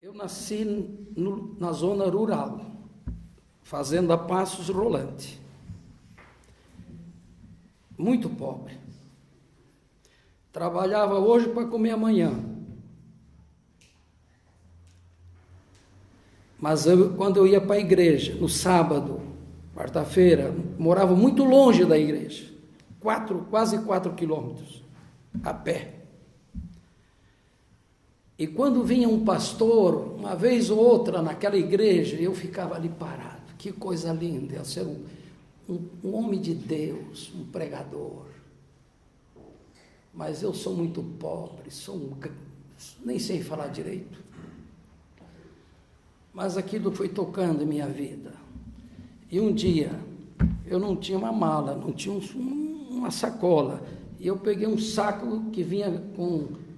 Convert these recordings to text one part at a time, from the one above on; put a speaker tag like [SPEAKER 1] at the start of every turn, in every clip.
[SPEAKER 1] Eu nasci na zona rural, fazenda Passos Rolante. Muito pobre. Trabalhava hoje para comer amanhã. Mas quando eu ia para a igreja, no sábado, quarta-feira, morava muito longe da igreja, quase 4 quilômetros, a pé. E quando vinha um pastor, uma vez ou outra naquela igreja, eu ficava ali parado. Que coisa linda, eu ser um homem de Deus, um pregador. Mas eu sou muito pobre, nem sei falar direito. Mas aquilo foi tocando em minha vida. E um dia, eu não tinha uma mala, não tinha uma sacola. E eu peguei um saco que vinha com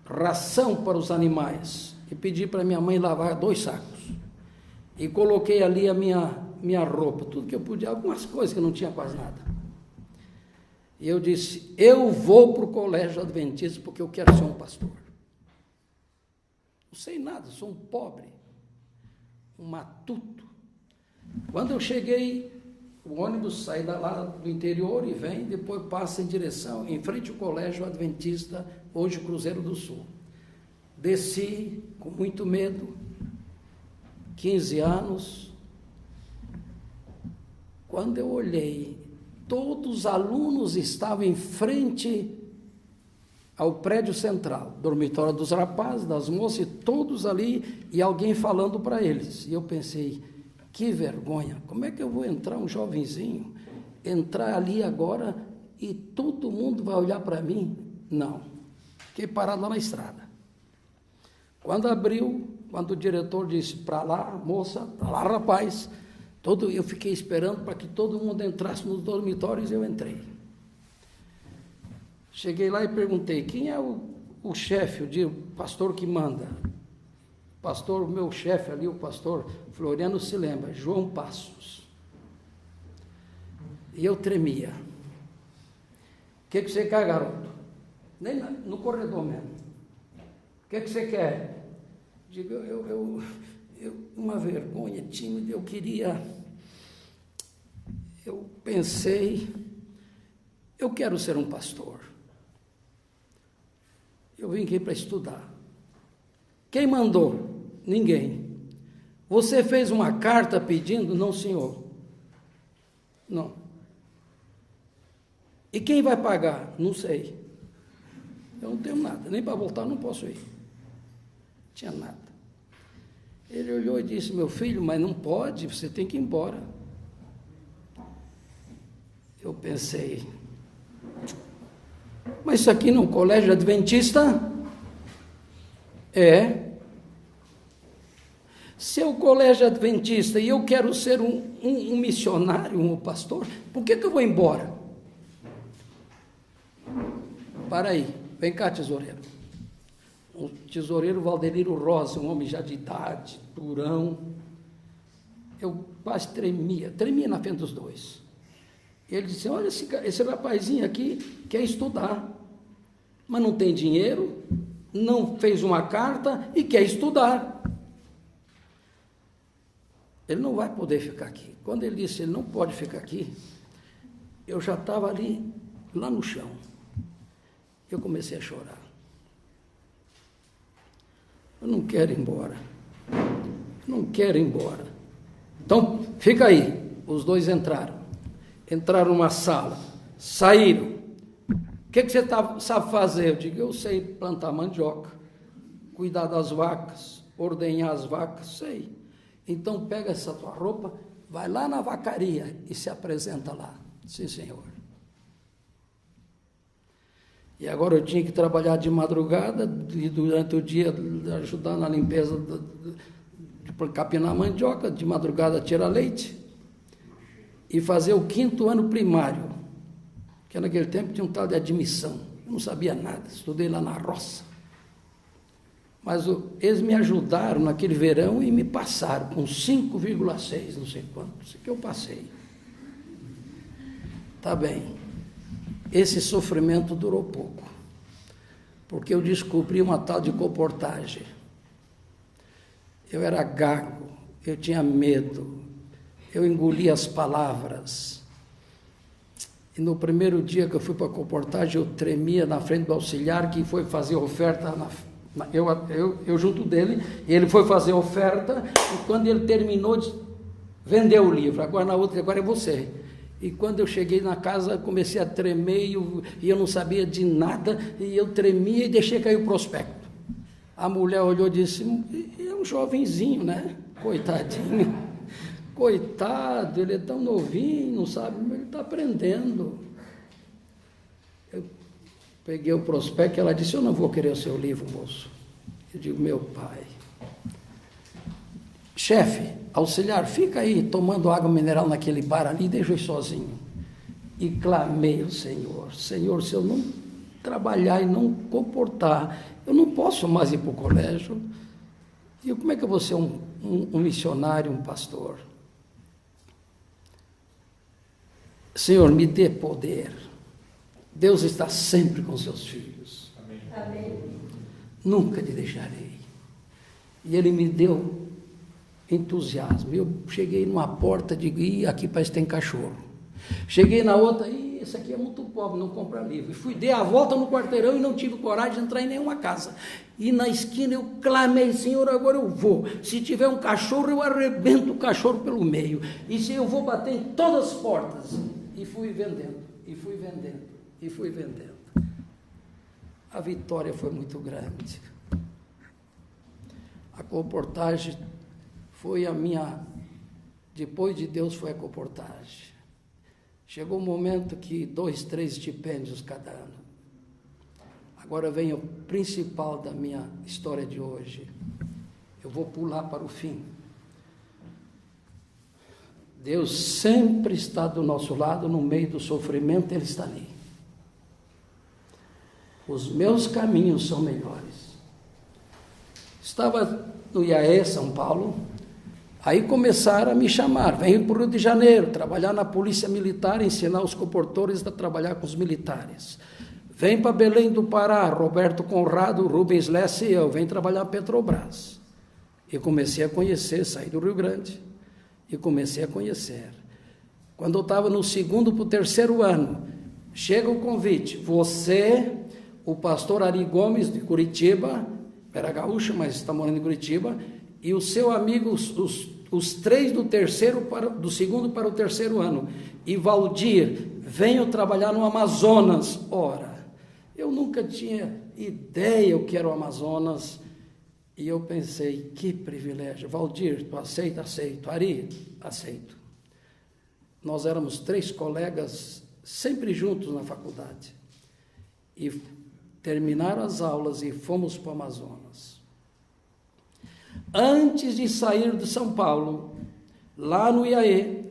[SPEAKER 1] ração para os animais. E pedi para minha mãe lavar 2 sacos. E coloquei ali a minha roupa, tudo que eu podia, algumas coisas que eu não tinha quase nada. E eu disse, eu vou para o colégio adventista porque eu quero ser um pastor. Não sei nada, sou um pobre, um matuto. Quando eu cheguei, o ônibus sai lá do interior e vem, depois passa em frente ao colégio adventista, hoje Cruzeiro do Sul. Desci com muito medo, 15 anos. Quando eu olhei, todos os alunos estavam em frente ao prédio central, dormitório dos rapazes, das moças, e todos ali, e alguém falando para eles. E eu pensei, que vergonha, como é que eu vou entrar, um jovenzinho, entrar ali agora e todo mundo vai olhar para mim? Não, fiquei parado lá na estrada. Quando abriu, quando o diretor disse, para lá, moça, para lá, rapaz, eu fiquei esperando para que todo mundo entrasse nos dormitórios e eu entrei. Cheguei lá e perguntei, quem é o chefe, o pastor que manda? O meu chefe ali, o pastor Floriano se lembra, João Passos. E eu tremia. O que você quer, garoto? Nem no corredor mesmo. O que você quer? Digo, eu uma vergonha, tímido, eu pensei, eu quero ser um pastor. Eu vim aqui para estudar. Quem mandou? Ninguém. Você fez uma carta pedindo? Não, senhor. Não. E quem vai pagar? Não sei. Eu não tenho nada, nem para voltar não posso ir. Não tinha nada. Ele olhou e disse, meu filho, mas não pode, você tem que ir embora. Eu pensei, mas isso aqui no colégio adventista? É. Se é o colégio adventista e eu quero ser um missionário, um pastor, por que eu vou embora? Para aí, vem cá, tesoureiro. O tesoureiro Valdeliro Rosa, um homem já de idade, durão. Eu quase tremia na frente dos dois. Ele disse, olha, esse rapazinho aqui quer estudar, mas não tem dinheiro, não fez uma carta e quer estudar. Ele não vai poder ficar aqui. Quando ele disse, ele não pode ficar aqui, eu já estava ali, lá no chão. Eu comecei a chorar. Eu não quero ir embora. Não quero ir embora. Então, fica aí. Os dois entraram numa sala, saíram. O que você sabe fazer? Eu digo, eu sei plantar mandioca, cuidar das vacas, ordenhar as vacas, sei. Então pega essa tua roupa, vai lá na vacaria e se apresenta lá. Sim, senhor. E agora eu tinha que trabalhar de madrugada e durante o dia ajudar na limpeza, de capinar mandioca, de madrugada tirar leite. E fazer o 5º ano primário, que naquele tempo tinha um tal de admissão. Eu não sabia nada, estudei lá na roça. Mas eles me ajudaram naquele verão e me passaram com 5,6, não sei quanto, isso que eu passei. Tá bem, esse sofrimento durou pouco, porque eu descobri uma tal de comportagem. Eu era gago, eu tinha medo, eu engolia as palavras. E no primeiro dia que eu fui para a comportagem, eu tremia na frente do auxiliar que foi fazer oferta, eu junto dele, ele foi fazer oferta, e quando ele terminou, vendeu o livro, agora é você. E quando eu cheguei na casa, comecei a tremer, e eu não sabia de nada, e eu tremia e deixei cair o prospecto. A mulher olhou e disse, é um jovenzinho, né? Coitadinho. Coitado, ele é tão novinho, não sabe, mas ele está aprendendo. Eu peguei o prospecto e ela disse, eu não vou querer o seu livro, moço. Eu digo, meu pai. Chefe, auxiliar, fica aí tomando água mineral naquele bar ali, deixa eu ir sozinho. E clamei ao Senhor, Senhor, se eu não trabalhar e não comportar, eu não posso mais ir para o colégio. E como é que eu vou ser um missionário, um pastor? Senhor, me dê poder. Deus está sempre com seus filhos. Amém. Nunca te deixarei. E Ele me deu entusiasmo. Eu cheguei numa porta, digo, aqui parece que tem cachorro. Cheguei na outra, esse aqui é muito pobre, não compra livro. E dei a volta no quarteirão e não tive coragem de entrar em nenhuma casa. E na esquina eu clamei, Senhor, agora eu vou. Se tiver um cachorro, eu arrebento o cachorro pelo meio. E se eu vou bater em todas as portas. E fui vendendo, e fui vendendo, e fui vendendo. A vitória foi muito grande. A comportagem foi a minha, depois de Deus foi a comportagem. Chegou um momento que 2, 3 estipêndios cada ano. Agora vem o principal da minha história de hoje. Eu vou pular para o fim. Deus sempre está do nosso lado, no meio do sofrimento, Ele está ali. Os meus caminhos são melhores. Estava no IAE, São Paulo, aí começaram a me chamar, venho para o Rio de Janeiro, trabalhar na Polícia Militar, ensinar os comportores a trabalhar com os militares. Vem para Belém do Pará, Roberto Conrado, Rubens Lessa e eu, vem trabalhar Petrobras. E comecei a conhecer, saí do Rio Grande, e comecei a conhecer. Quando eu estava no 2º para o 3º ano, chega o convite, você, o pastor Ari Gomes, de Curitiba, era gaúcho, mas está morando em Curitiba, e o seu amigo, os 3 do 2º para o 3º ano, e Valdir, venham trabalhar no Amazonas. Ora, eu nunca tinha ideia o que era o Amazonas, e eu pensei, que privilégio. Valdir, tu aceita? Aceito. Ari, aceito. Nós éramos 3 colegas, sempre juntos na faculdade. E terminaram as aulas e fomos para o Amazonas. Antes de sair de São Paulo, lá no IAE,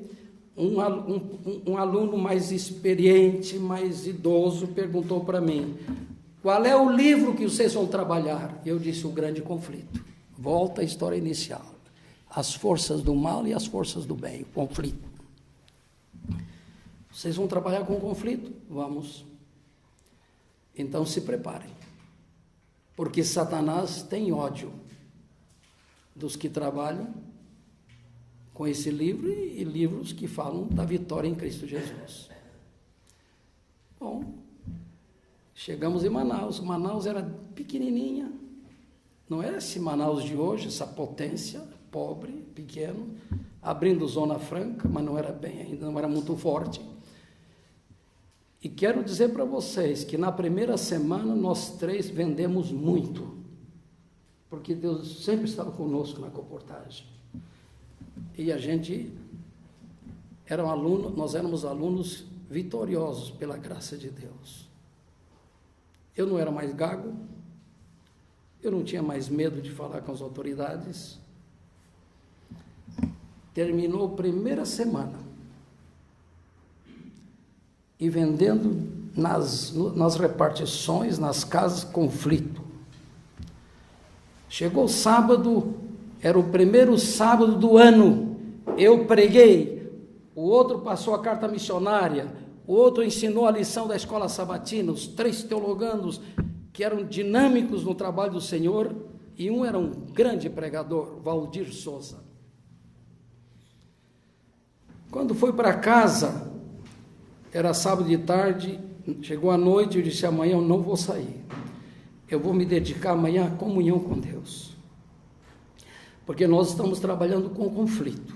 [SPEAKER 1] um aluno mais experiente, mais idoso, perguntou para mim, qual é o livro que vocês vão trabalhar? Eu disse, O Grande Conflito. Volta à história inicial. As forças do mal e as forças do bem, o conflito. Vocês vão trabalhar com conflito? Vamos. Então se preparem. Porque Satanás tem ódio dos que trabalham com esse livro e livros que falam da vitória em Cristo Jesus. Bom, chegamos em Manaus. Manaus era pequenininha, não era esse Manaus de hoje, essa potência, pobre, pequeno, abrindo zona franca, mas não era bem ainda, não era muito forte. E quero dizer para vocês que na primeira semana nós 3 vendemos muito, porque Deus sempre estava conosco na comportagem. E a gente era nós éramos alunos vitoriosos pela graça de Deus. Eu não era mais gago, eu não tinha mais medo de falar com as autoridades. Terminou a primeira semana e vendendo nas repartições, nas casas, conflito. Chegou sábado, era o primeiro sábado do ano, eu preguei, o outro passou a carta missionária, o outro ensinou a lição da escola sabatina, os 3 teologandos que eram dinâmicos no trabalho do Senhor, e um era um grande pregador, Valdir Souza. Quando foi para casa, era sábado de tarde, chegou a noite, eu disse: amanhã eu não vou sair, eu vou me dedicar amanhã à comunhão com Deus, porque nós estamos trabalhando com conflito,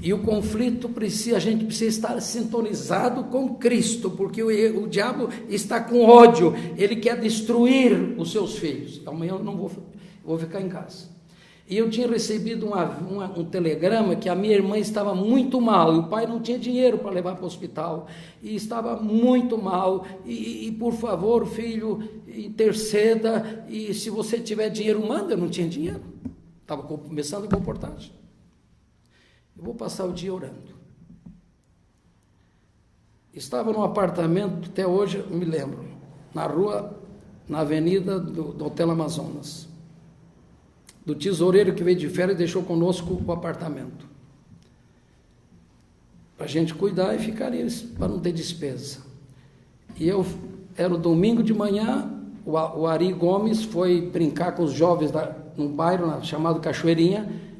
[SPEAKER 1] e o conflito a gente precisa estar sintonizado com Cristo, porque o diabo está com ódio, ele quer destruir os seus filhos. Amanhã eu não vou ficar em casa. E eu tinha recebido um telegrama que a minha irmã estava muito mal, e o pai não tinha dinheiro para levar para o hospital, e estava muito mal, e por favor, filho, interceda, e se você tiver dinheiro, manda. Eu não tinha dinheiro, estava começando a reportagem. Eu vou passar o dia orando. Estava num apartamento, até hoje eu me lembro, na avenida do Hotel Amazonas, do tesoureiro que veio de férias e deixou conosco o apartamento, para a gente cuidar e ficar para não ter despesa. E era o domingo de manhã, o Ari Gomes foi brincar com os jovens num bairro chamado Cachoeirinha,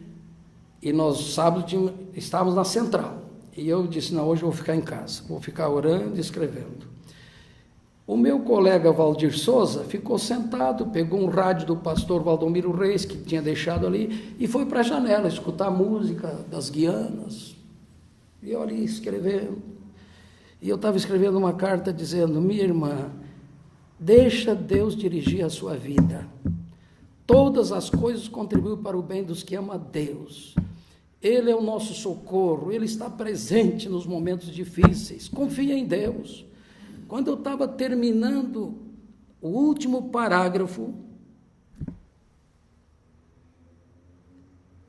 [SPEAKER 1] e nós sábado estávamos na central, e eu disse: não, hoje eu vou ficar em casa, vou ficar orando e escrevendo. O meu colega Valdir Souza ficou sentado, pegou um rádio do pastor Valdomiro Reis, que tinha deixado ali, e foi para a janela escutar a música das Guianas, e eu ali escrevendo. E eu estava escrevendo uma carta dizendo: minha irmã, deixa Deus dirigir a sua vida, todas as coisas contribuem para o bem dos que amam a Deus, Ele é o nosso socorro, Ele está presente nos momentos difíceis, confia em Deus. Quando eu estava terminando o último parágrafo,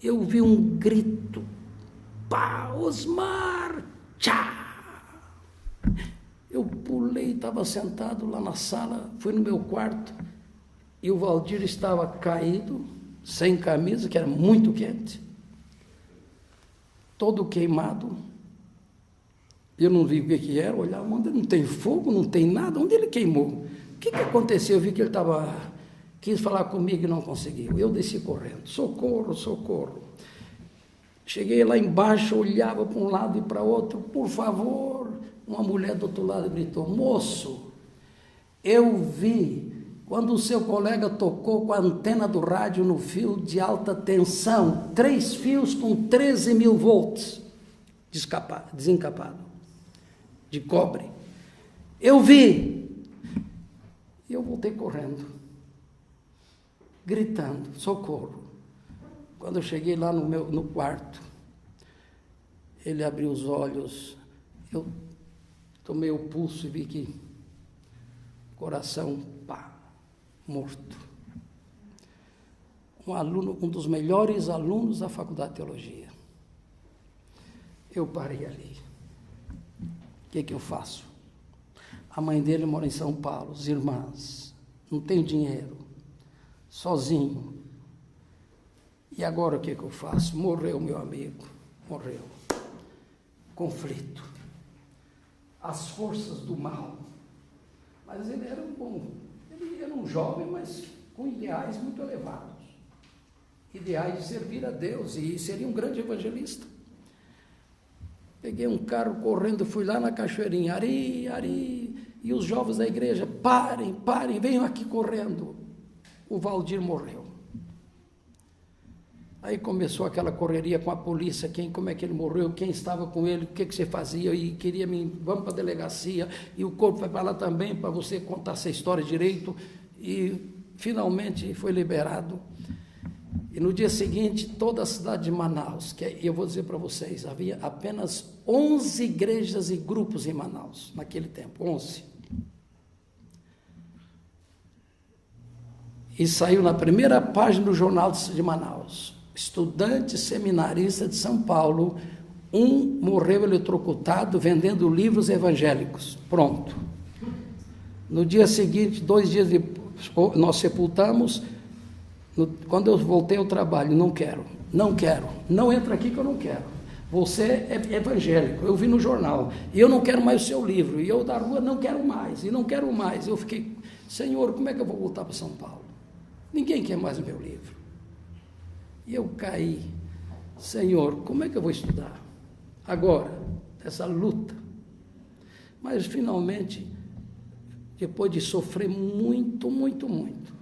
[SPEAKER 1] eu vi um grito: pá, Osmar, tchá! Eu pulei, estava sentado lá na sala, fui no meu quarto, e o Valdir estava caído, sem camisa, que era muito quente, todo queimado. Eu não vi o que era, olhava, onde não tem fogo, não tem nada, onde ele queimou? O que aconteceu? Eu vi que ele quis falar comigo e não conseguiu. Eu desci correndo: socorro, socorro. Cheguei lá embaixo, olhava para um lado e para outro: por favor. Uma mulher do outro lado gritou: moço, eu vi quando o seu colega tocou com a antena do rádio no fio de alta tensão, 3 fios com 13.000 volts, desencapado, de cobre. Eu vi. E eu voltei correndo, gritando: socorro. Quando eu cheguei lá no quarto, ele abriu os olhos, eu tomei o pulso e vi que coração, pá, morto. Um dos melhores alunos da Faculdade de Teologia. Eu parei ali. O que eu faço? A mãe dele mora em São Paulo, as irmãs, não tenho dinheiro, sozinho. E agora o que eu faço? Morreu meu amigo, morreu. Conflito. As forças do mal. Mas ele era ele era um jovem, mas com ideais muito elevados. Ideais de servir a Deus, e seria um grande evangelista. Peguei um carro correndo, fui lá na Cachoeirinha, Ari, e os jovens da igreja: parem, venham aqui correndo. O Valdir morreu. Aí começou aquela correria com a polícia: como é que ele morreu, quem estava com ele, o que você fazia, e vamos para a delegacia, e o corpo vai para lá também, para você contar essa história direito. E finalmente foi liberado. E no dia seguinte, toda a cidade de Manaus, eu vou dizer para vocês, havia apenas 11 igrejas e grupos em Manaus, naquele tempo, 11. E saiu na primeira página do jornal de Manaus: estudante seminarista de São Paulo, morreu eletrocutado vendendo livros evangélicos. Pronto. No dia seguinte, 2 dias depois, nós sepultamos. Quando eu voltei ao trabalho: não quero, não entra aqui que eu não quero. Você é evangélico, eu vi no jornal, e eu não quero mais o seu livro, e eu da rua não quero mais, e não quero mais. Eu fiquei: Senhor, como é que eu vou voltar para São Paulo? Ninguém quer mais o meu livro. E eu caí. Senhor, como é que eu vou estudar? Agora, essa luta. Mas, finalmente, depois de sofrer muito, muito, muito,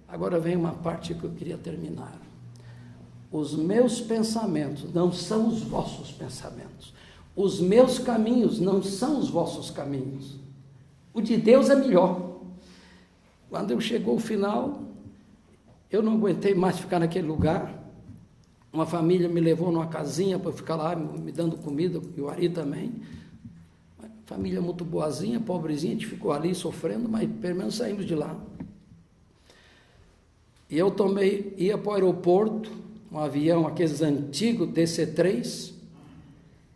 [SPEAKER 1] agora vem uma parte que eu queria terminar. Os meus pensamentos não são os vossos pensamentos. Os meus caminhos não são os vossos caminhos. O de Deus é melhor. Quando eu chegou o final, eu não aguentei mais ficar naquele lugar. Uma família me levou numa casinha para eu ficar lá me dando comida, e o Ari também. Família muito boazinha, pobrezinha, a gente ficou ali sofrendo, mas pelo menos saímos de lá. E eu ia para o aeroporto, um avião, aqueles antigos DC-3,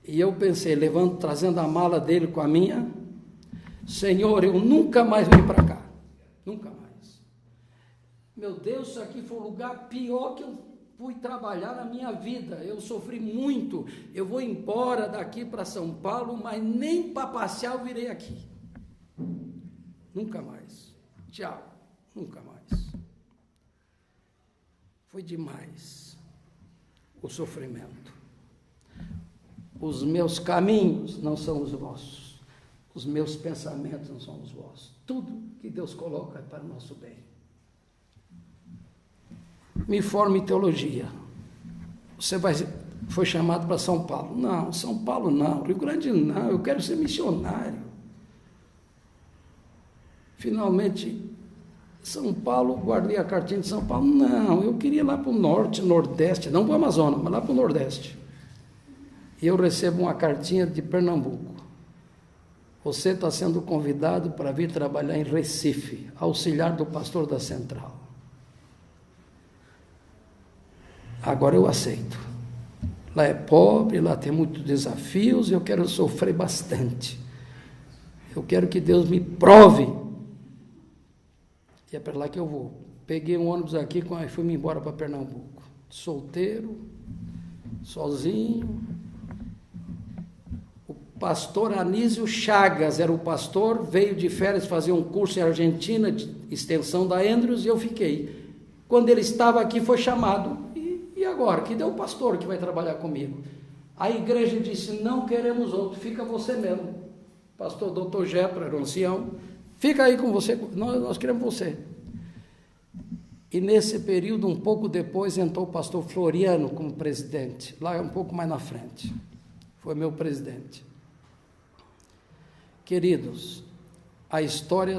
[SPEAKER 1] e eu pensei, trazendo a mala dele com a minha, Senhor, eu nunca mais venho para cá, nunca mais. Meu Deus, isso aqui foi o lugar pior que eu fui trabalhar na minha vida, eu sofri muito, eu vou embora daqui para São Paulo, mas nem para passear eu virei aqui. Nunca mais. Tchau, nunca mais. Foi demais o sofrimento. Os meus caminhos não são os vossos, os meus pensamentos não são os vossos. Tudo que Deus coloca é para o nosso bem. Me forme em teologia. Você foi chamado para São Paulo. Não, São Paulo não, Rio Grande não, eu quero ser missionário. Finalmente, São Paulo, guardei a cartinha de São Paulo. Não, eu queria ir lá para o norte, nordeste, não para o Amazonas, mas lá para o nordeste. E eu recebo uma cartinha de Pernambuco. Você está sendo convidado para vir trabalhar em Recife, auxiliar do pastor da Central. Agora eu aceito. Lá é pobre, lá tem muitos desafios, eu quero sofrer bastante. Eu quero que Deus me prove. E é para lá que eu vou. Peguei um ônibus aqui e fui-me embora para Pernambuco. Solteiro, sozinho. O pastor Anísio Chagas era o pastor, veio de férias fazer um curso em Argentina, de extensão da Andrews, e eu fiquei. Quando ele estava aqui, foi chamado. E agora? Que deu o pastor que vai trabalhar comigo? A igreja disse, não queremos outro, fica você mesmo. Pastor Dr. Getro, era um ancião, fica aí com você, nós queremos você. E nesse período, um pouco depois, entrou o pastor Floriano como presidente, lá um pouco mais na frente. Foi meu presidente. Queridos, a história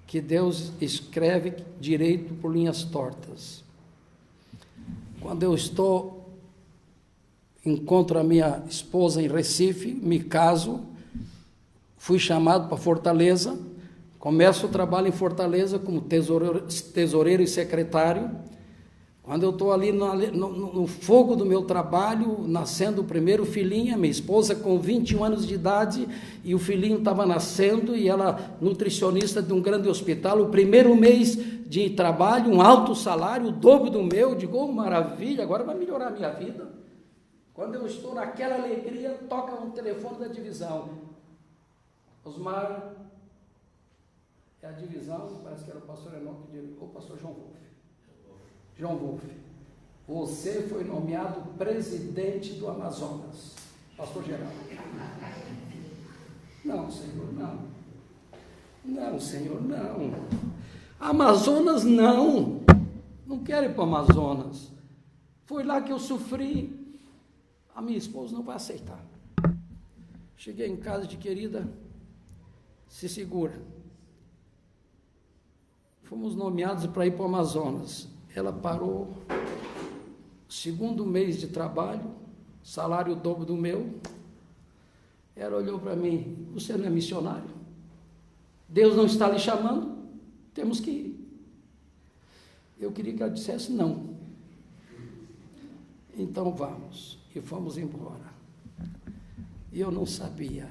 [SPEAKER 1] que Deus escreve direito por linhas tortas. Quando eu encontro a minha esposa em Recife, me caso, fui chamado para Fortaleza, começo o trabalho em Fortaleza como tesoureiro e secretário. Quando eu estou ali no fogo do meu trabalho, nascendo o primeiro filhinho, minha esposa com 21 anos de idade, e o filhinho estava nascendo, e ela, nutricionista de um grande hospital, o primeiro mês de trabalho, um alto salário, o dobro do meu, digo, oh, maravilha, agora vai melhorar a minha vida. Quando eu estou naquela alegria, toca um telefone da divisão. Osmar, é a divisão, parece que era o pastor Enoque, ou o pastor João Wolff. João Wolff, você foi nomeado presidente do Amazonas, pastor geral. Não, Senhor, não. Não, Senhor, não. Amazonas, não. Não quero ir para o Amazonas. Foi lá que eu sofri. A minha esposa não vai aceitar. Cheguei em casa de querida, se segura. Fomos nomeados para ir para o Amazonas. Ela parou, segundo mês de trabalho, salário dobro do meu. Ela olhou para mim, você não é missionário? Deus não está lhe chamando? Temos que ir. Eu queria que ela dissesse não. Então vamos. E fomos embora. E eu não sabia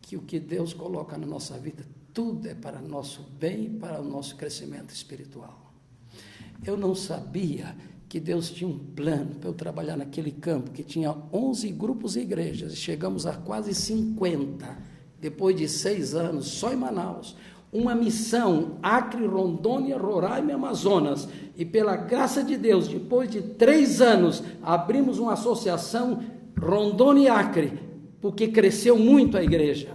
[SPEAKER 1] que o que Deus coloca na nossa vida, tudo é para nosso bem e para o nosso crescimento espiritual. Eu não sabia que Deus tinha um plano para eu trabalhar naquele campo, que tinha 11 grupos e igrejas, e chegamos a quase 50, depois de 6 anos, só em Manaus. uma missão, Acre, Rondônia, Roraima e Amazonas, e pela graça de Deus, depois de 3 anos, abrimos uma associação Rondônia e Acre, porque cresceu muito a igreja,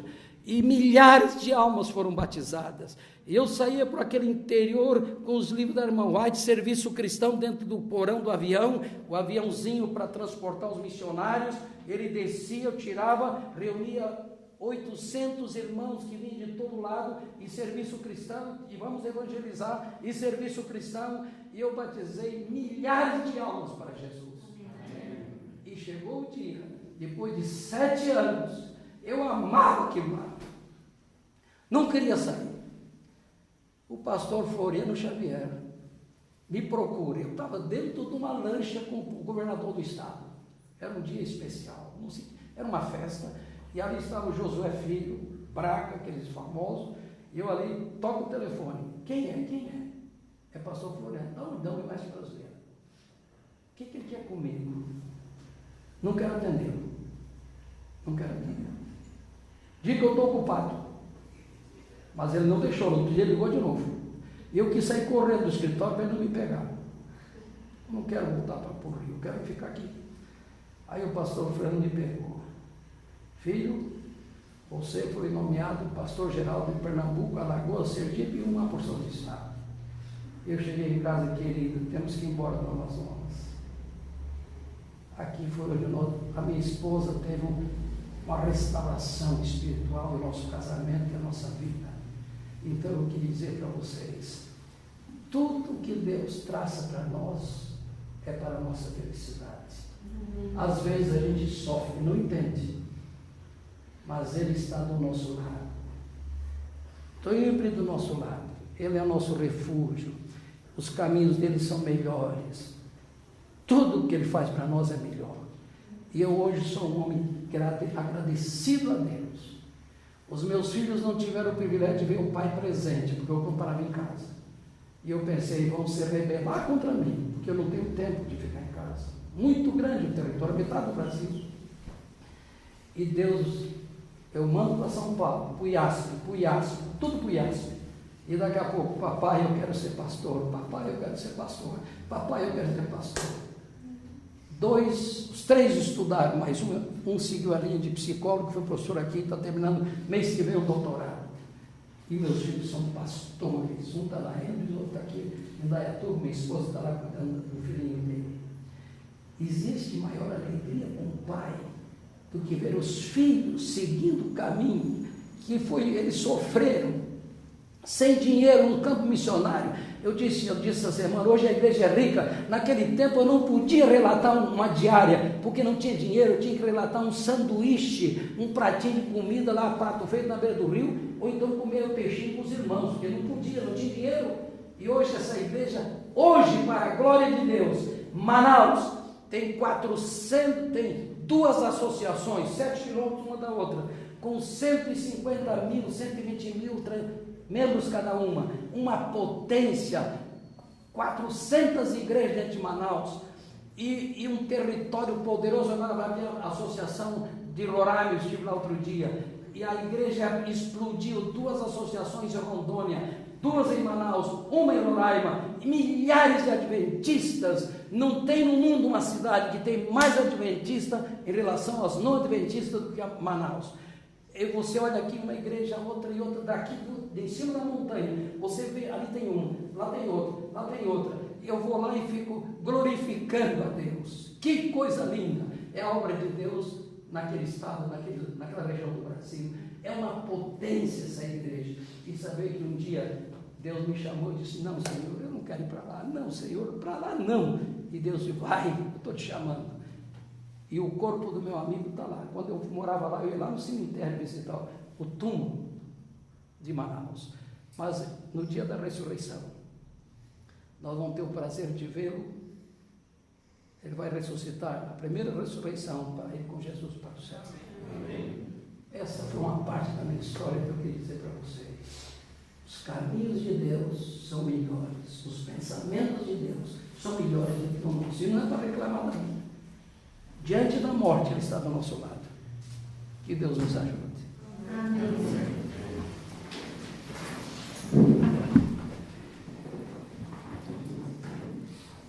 [SPEAKER 1] e milhares de almas foram batizadas. E eu saía por aquele interior com os livros da irmã White, serviço cristão dentro do porão do avião, o aviãozinho para transportar os missionários, ele descia, eu tirava, reunia 800 irmãos que vinham de todo lado, e serviço cristão, e vamos evangelizar, e serviço cristão, e eu batizei milhares de almas para Jesus. E chegou o dia, depois de 7 anos, eu amava aquilo lá, não queria sair. O pastor Floriano Xavier me procura, eu estava dentro de uma lancha com o governador do estado, era um dia especial, não sei, era uma festa, e ali estava o Josué Filho, Braga, aqueles famosos, e eu ali toco o telefone, quem é? É pastor Floriano, não é mais brasileiro. O que ele quer comigo? Não quero atendê-lo. Diga que eu estou ocupado. Mas ele não deixou, no outro dia ele ligou de novo. E eu quis sair correndo do escritório para ele não me pegar. Eu não quero voltar para o Rio, eu quero ficar aqui. Aí o pastor Floriano me pegou. Filho, você foi nomeado pastor-geral de Pernambuco, Alagoas, Sergipe e uma porção de estado. Eu cheguei em casa, querido, temos que ir embora do Amazonas. Aqui foi onde a minha esposa teve uma restauração espiritual no nosso casamento e na nossa vida. Então eu queria dizer para vocês, tudo que Deus traça para nós é para a nossa felicidade. Às vezes a gente sofre, não entende, mas Ele está do nosso lado, sempre do nosso lado. Ele é o nosso refúgio, os caminhos dele são melhores, tudo que Ele faz para nós é melhor. E eu hoje sou um homem agradecido a Deus. Os meus filhos não tiveram o privilégio de ver o pai presente, porque eu comparava em casa. E eu pensei, vão se rebelar contra mim, porque eu não tenho tempo de ficar em casa. Muito grande o território, metade do Brasil. E Deus, eu mando para São Paulo, para o IASP, tudo para o IASP. E daqui a pouco, papai, eu quero ser pastor, papai, eu quero ser pastor, papai, eu quero ser pastor. Os 3 estudaram, mas um seguiu a linha de psicólogo, foi professor aqui, está terminando mês que vem o doutorado. E meus filhos são pastores, um está na Hendrix, o outro está aqui em Dayatuba, minha esposa está lá cuidando do filhinho dele. Existe maior alegria com o pai do que ver os filhos seguindo o caminho que eles sofreram, sem dinheiro no campo missionário. Eu disse essa semana, hoje a igreja é rica. Naquele tempo eu não podia relatar uma diária, porque não tinha dinheiro, eu tinha que relatar um sanduíche, um pratinho de comida lá, prato feito na beira do rio, ou então comer o peixinho com os irmãos, porque não podia, não tinha dinheiro. E hoje essa igreja, para a glória de Deus, Manaus tem 2 associações, 7 quilômetros uma da outra, com 150 mil, 120 mil membros cada uma potência, 400 igrejas dentro de Manaus, e um território poderoso. Agora vai haver a associação de Roraima, eu estive lá outro dia, e a igreja explodiu, 2 associações em Rondônia, 2 em Manaus, uma em Roraima, milhares de adventistas. Não tem no mundo uma cidade que tem mais adventista em relação aos não adventistas do que a Manaus. E você olha aqui uma igreja, outra e outra, daqui de cima da montanha, você vê, ali tem uma, lá tem outra, lá tem outra, e eu vou lá e fico glorificando a Deus. Que coisa linda, é a obra de Deus naquele estado, naquela região do Brasil. É uma potência essa igreja, e saber que um dia Deus me chamou e disse, não Senhor, eu não quero ir para lá, não Senhor, para lá não, e Deus disse, vai, eu estou te chamando. E o corpo do meu amigo está lá. Quando eu morava lá, eu ia lá no cemitério visitar o túmulo de Manaus. Mas no dia da ressurreição, nós vamos ter o prazer de vê-lo. Ele vai ressuscitar, a primeira ressurreição, para ir com Jesus para o céu. Amém. Essa foi uma parte da minha história que eu queria dizer para vocês. Os caminhos de Deus são melhores, os pensamentos de Deus são melhores do que o nosso. E não é para reclamar não. Diante da morte, Ele está do nosso lado. Que Deus nos ajude. Amém.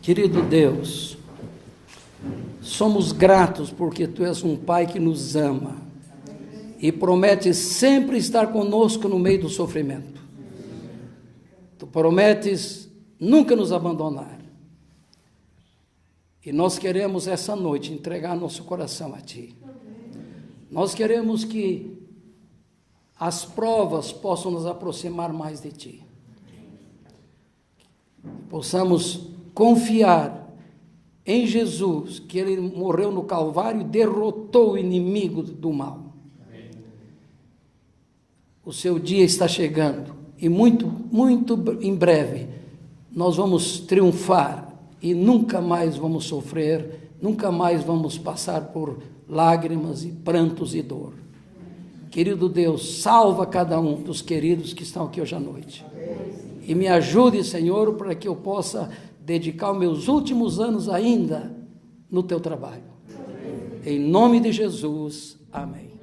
[SPEAKER 1] Querido Deus, somos gratos porque Tu és um Pai que nos ama e promete sempre estar conosco no meio do sofrimento. Tu prometes nunca nos abandonar. E nós queremos essa noite entregar nosso coração a Ti. Nós queremos que as provas possam nos aproximar mais de Ti. Possamos confiar em Jesus, que Ele morreu no Calvário e derrotou o inimigo do mal. O seu dia está chegando e muito, muito em breve nós vamos triunfar e nunca mais vamos sofrer, nunca mais vamos passar por lágrimas e prantos e dor. Querido Deus, salva cada um dos queridos que estão aqui hoje à noite. E me ajude, Senhor, para que eu possa dedicar os meus últimos anos ainda no Teu trabalho. Em nome de Jesus, amém.